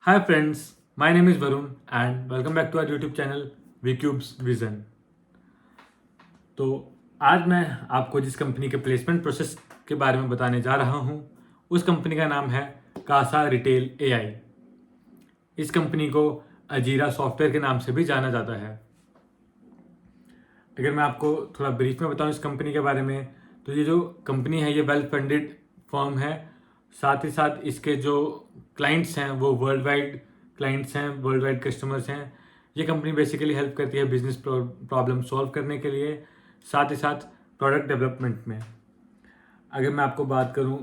Hi friends, my name is Varun and welcome back to our YouTube channel VCubes Vision। तो आज मैं आपको जिस कंपनी के प्लेसमेंट प्रोसेस के बारे में बताने जा रहा हूँ उस कंपनी का नाम है कासा रिटेल एआई। इस कंपनी को अजीरा सॉफ्टवेयर के नाम से भी जाना जाता है। अगर मैं आपको थोड़ा ब्रीफ में बताऊँ इस कंपनी के बारे में, तो ये जो कंपनी है ये वेल फंडेड फर्म है। साथ ही साथ इसके जो क्लाइंट्स हैं वो वर्ल्ड वाइड क्लाइंट्स हैं, वर्ल्ड वाइड कस्टमर्स हैं। ये कंपनी बेसिकली हेल्प करती है बिजनेस प्रॉब्लम सॉल्व करने के लिए, साथ ही साथ प्रोडक्ट डेवलपमेंट में। अगर मैं आपको बात करूं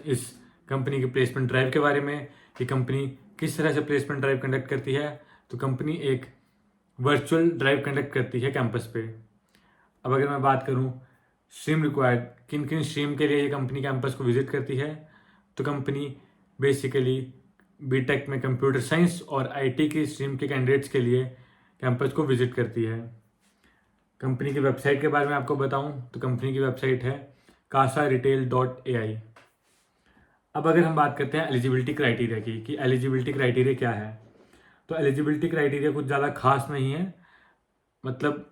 इस कंपनी के प्लेसमेंट ड्राइव के बारे में, ये कंपनी किस तरह से प्लेसमेंट ड्राइव कंडक्ट करती है, तो कंपनी एक वर्चुअल ड्राइव कंडक्ट करती है कैंपस पे। अब अगर मैं बात करूं स्ट्रीम रिक्वायर्ड, किन किन स्ट्रीम के लिए ये कंपनी कैंपस को विजिट करती है, तो कंपनी बेसिकली बीटेक में कंप्यूटर साइंस और आईटी की स्ट्रीम के कैंडिडेट्स के लिए कैंपस को विजिट करती है। कंपनी की वेबसाइट के बारे में आपको बताऊं तो कंपनी की वेबसाइट है kasaretail.ai। अब अगर हम बात करते हैं एलिजिबिलिटी क्राइटेरिया की, कि एलिजिबिलिटी क्राइटेरिया क्या है, तो एलिजिबिलिटी क्राइटेरिया कुछ ज़्यादा खास नहीं है। मतलब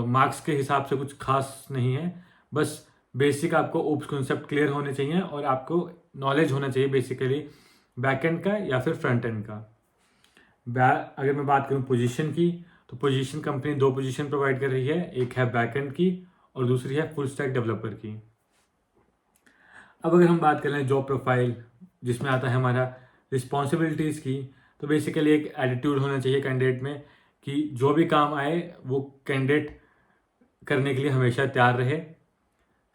मार्क्स के हिसाब से कुछ खास नहीं है। बस बेसिक आपको ओप्स कॉन्सेप्ट क्लियर होने चाहिए और आपको नॉलेज होना चाहिए बेसिकली बैकएंड का या फिर फ्रंट एंड का। अगर मैं बात करूं पोजीशन की, तो पोजीशन कंपनी दो पोजीशन प्रोवाइड कर रही है, एक है बैकएंड की और दूसरी है फुल स्टैक डेवलपर की। अब अगर हम बात करें जॉब प्रोफाइल, जिसमें आता है हमारा रिस्पॉन्सिबिलिटीज़ की, तो बेसिकली एक एटीट्यूड होना चाहिए कैंडिडेट में कि जो भी काम आए वो कैंडिडेट करने के लिए हमेशा तैयार रहे।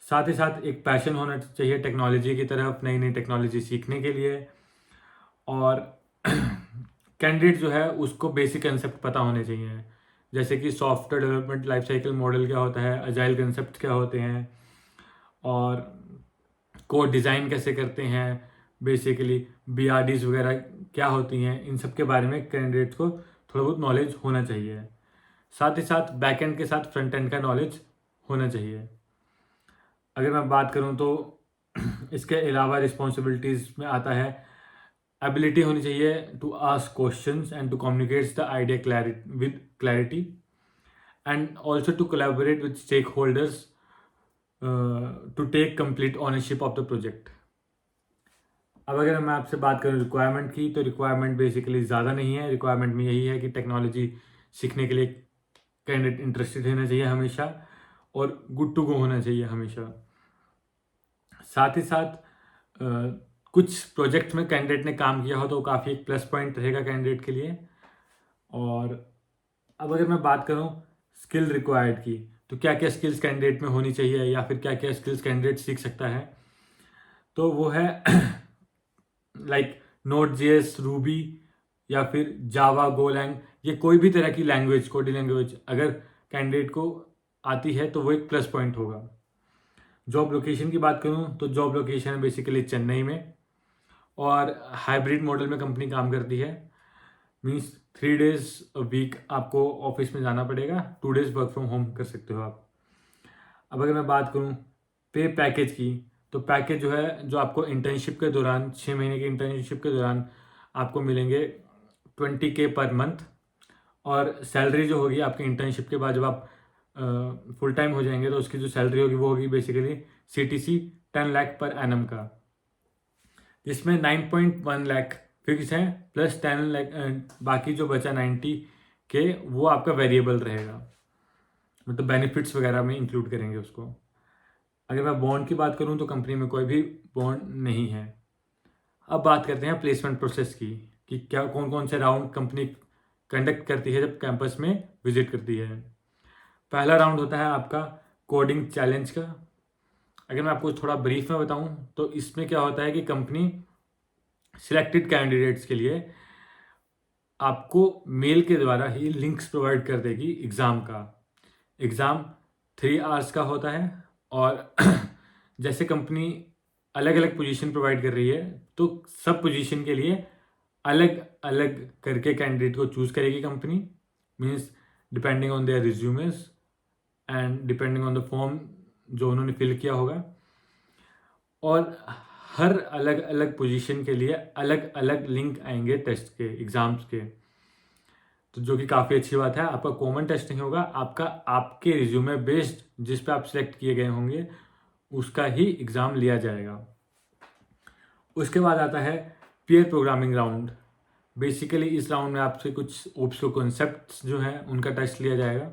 साथ ही साथ एक पैशन होना चाहिए टेक्नोलॉजी की तरफ, नई नई टेक्नोलॉजी सीखने के लिए। और कैंडिडेट जो है उसको बेसिक कंसेप्ट पता होने चाहिए, जैसे कि software development life cycle model क्या होता है, अजाइल कंसेप्ट क्या होते हैं, और कोड डिज़ाइन कैसे करते हैं, बेसिकली बीआरडीज वगैरह क्या होती हैं, इन सब के बारे में कैंडिडेट को थोड़ा बहुत नॉलेज होना चाहिए। साथ ही साथ बैकएंड के साथ फ्रंट एंड का नॉलेज होना चाहिए। अगर मैं बात करूं तो इसके अलावा रिस्पॉन्सिबिलिटीज़ में आता है एबिलिटी होनी चाहिए to ask questions and to communicate the idea with clarity and also to collaborate with stakeholders to take complete ownership of the project. अब अगर मैं आपसे बात करूं रिक्वायरमेंट की, तो रिक्वायरमेंट बेसिकली ज़्यादा नहीं है। रिक्वायरमेंट में यही है कि टेक्नोलॉजी सीखने के लिए कैंडिडेट इंटरेस्टेड होना चाहिए हमेशा और गुड टू गो होना चाहिए हमेशा। साथ ही साथ कुछ प्रोजेक्ट में कैंडिडेट ने काम किया हो तो काफ़ी एक प्लस पॉइंट रहेगा कैंडिडेट के लिए। और अब अगर मैं बात करूं स्किल रिक्वायर्ड की, तो क्या क्या स्किल्स कैंडिडेट में होनी चाहिए या फिर क्या क्या स्किल्स कैंडिडेट सीख सकता है, तो वो है लाइक नोट जेएस, रूबी या फिर जावा, गोलैंग, ये कोई भी तरह की लैंग्वेज, कोडिंग लैंग्वेज अगर कैंडिडेट को आती है तो वो एक प्लस पॉइंट होगा। जॉब लोकेशन की बात करूं तो जॉब लोकेशन है बेसिकली चेन्नई में और हाइब्रिड मॉडल में कंपनी काम करती है। मीन्स 3 days अ वीक आपको ऑफिस में जाना पड़ेगा, 2 days वर्क फ्रॉम होम कर सकते हो आप। अब अगर मैं बात करूं पे पैकेज की, तो पैकेज जो है जो आपको इंटर्नशिप के दौरान 6 महीने की इंटर्नशिप के दौरान आपको मिलेंगे 20K पर मंथ। और सैलरी जो होगी आपकी इंटर्नशिप के बाद जब आप फुल टाइम हो जाएंगे तो उसकी जो सैलरी होगी वो होगी basically CTC 10 lakh per annum का, जिसमें 9.1 लाख फिक्स है प्लस 10 लाख बाकी जो बचा 90K वो आपका वेरिएबल रहेगा। मतलब बेनिफिट्स वगैरह में इंक्लूड करेंगे उसको। अगर मैं बॉन्ड की बात करूं तो कंपनी में कोई भी बॉन्ड नहीं है। अब बात करते हैं प्लेसमेंट प्रोसेस की, कि क्या कौन कौन से राउंड कंपनी कंडक्ट करती है जब कैंपस में विजिट करती है। पहला राउंड होता है आपका कोडिंग चैलेंज का। अगर मैं आपको थोड़ा ब्रीफ में बताऊं तो इसमें क्या होता है कि कंपनी सिलेक्टेड कैंडिडेट्स के लिए आपको मेल के द्वारा ही लिंक्स प्रोवाइड कर देगी एग्ज़ाम का। एग्ज़ाम 3 hours का होता है और जैसे कंपनी अलग अलग पोजीशन प्रोवाइड कर रही है तो सब पोजीशन के लिए अलग अलग करके कैंडिडेट को चूज़ करेगी company. Means depending on their resumes and depending on the form जो उन्होंने फिल किया होगा। और हर अलग अलग पोजीशन के लिए अलग अलग लिंक आएंगे टेस्ट के, एग्ज़ाम्स के, तो जो कि काफ़ी अच्छी बात है। आपका कॉमन टेस्ट नहीं होगा, आपका आपके रिज्यूमे बेस्ड जिस पे आप सिलेक्ट किए गए होंगे उसका ही एग्ज़ाम लिया जाएगा। उसके बाद आता है पीयर प्रोग्रामिंग राउंड। बेसिकली इस राउंड में आपसे कुछ ओप्स कॉन्सेप्ट्स जो हैं उनका टेस्ट लिया जाएगा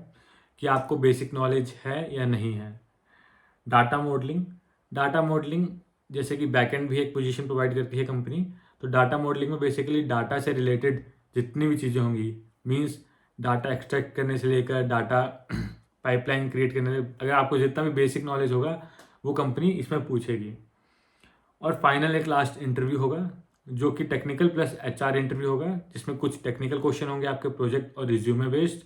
कि आपको बेसिक नॉलेज है या नहीं है। डाटा मॉडलिंग जैसे कि बैकएंड भी एक पोजीशन प्रोवाइड करती है कंपनी, तो डाटा मॉडलिंग में बेसिकली डाटा से रिलेटेड जितनी भी चीज़ें होंगी, मींस डाटा एक्सट्रैक्ट करने से लेकर डाटा पाइपलाइन क्रिएट करने, अगर आपको जितना भी बेसिक नॉलेज होगा वो कंपनी इसमें पूछेगी। और फाइनल एक लास्ट इंटरव्यू होगा जो कि टेक्निकल प्लस एचआर इंटरव्यू होगा, जिसमें कुछ टेक्निकल क्वेश्चन होंगे आपके प्रोजेक्ट और रिज्यूमे बेस्ड,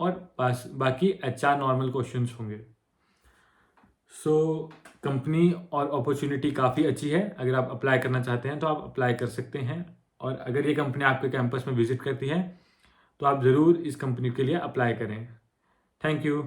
और बाकी एचआर नॉर्मल क्वेश्चंस होंगे। सो कंपनी और अपॉर्चुनिटी काफ़ी अच्छी है, अगर आप अप्लाई करना चाहते हैं तो आप अप्लाई कर सकते हैं। और अगर ये कंपनी आपके कैंपस में विजिट करती है तो आप ज़रूर इस कंपनी के लिए अप्लाई करें। Thank you.